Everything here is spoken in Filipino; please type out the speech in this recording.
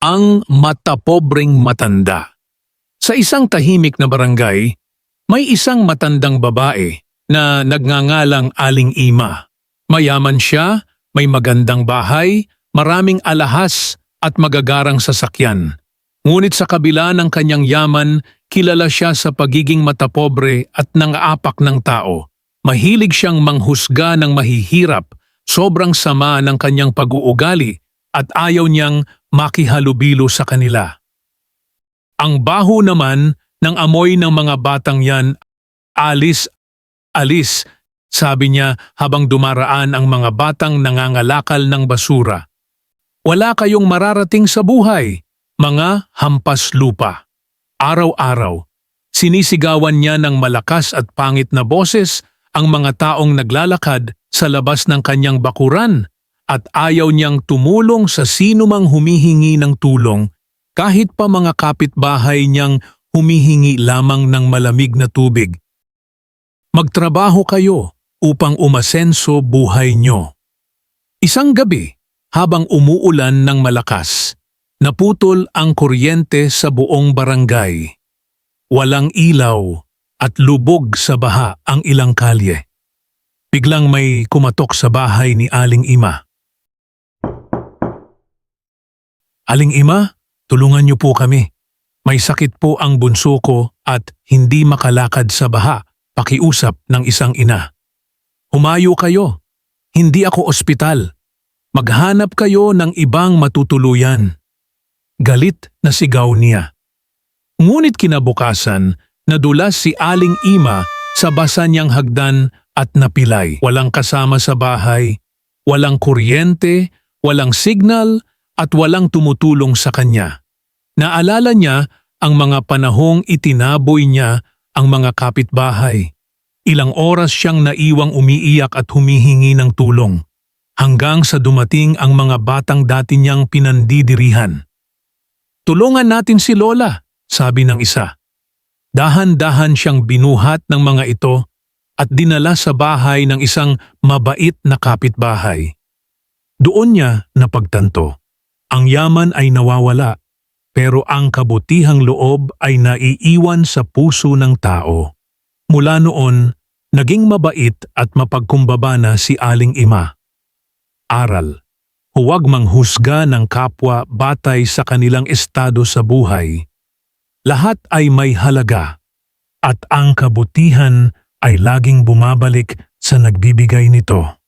Ang matapobreng matanda. Sa isang tahimik na barangay, may isang matandang babae na nagngangalang Aling Ima. Mayaman siya, may magandang bahay, maraming alahas at magagarang sasakyan. Ngunit sa kabila ng kanyang yaman, kilala siya sa pagiging matapobre at nangaapak ng tao. Mahilig siyang manghusga ng mahihirap, sobrang sama ng kanyang pag-uugali at ayaw niyang makihalubilo sa kanila. Ang baho naman ng amoy ng mga batang yan, alis, alis, sabi niya habang dumaraan ang mga batang nangangalakal ng basura. Wala kayong mararating sa buhay, mga hampas lupa. Araw-araw, sinisigawan niya ng malakas at pangit na boses ang mga taong naglalakad sa labas ng kanyang bakuran at ayaw niyang tumulong sa sinumang humihingi ng tulong kahit pa mga kapitbahay niyang humihingi lamang ng malamig na tubig. Magtrabaho kayo upang umasenso buhay niyo. Isang gabi, habang umuulan ng malakas, naputol ang kuryente sa buong barangay. Walang ilaw at lubog sa baha ang ilang kalye. Biglang may kumatok sa bahay ni Aling Ima. Aling Ima, tulungan niyo po kami. May sakit po ang bunso ko at hindi makalakad sa baha, pakiusap ng isang ina. Humayo kayo. Hindi ako ospital. Maghanap kayo ng ibang matutuluyan. Galit na sigaw niya. Ngunit kinabukasan, nadulas si Aling Ima sa basa niyang hagdan at napilay. Walang kasama sa bahay, walang kuryente, walang signal at walang tumutulong sa kanya. Naalala niya ang mga panahong itinaboy niya ang mga kapitbahay. Ilang oras siyang naiwang umiiyak at humihingi ng tulong. Hanggang sa dumating ang mga batang dati niyang pinandidirihan. Tulungan natin si Lola, sabi ng isa. Dahan-dahan siyang binuhat ng mga ito at dinala sa bahay ng isang mabait na kapitbahay. Doon niya napagtanto. Ang yaman ay nawawala, pero ang kabutihang loob ay naiiwan sa puso ng tao. Mula noon, naging mabait at mapagkumbaba na si Aling Ima. Aral. Huwag manghusga ng kapwa batay sa kanilang estado sa buhay. Lahat ay may halaga, at ang kabutihan ay laging bumabalik sa nagbibigay nito.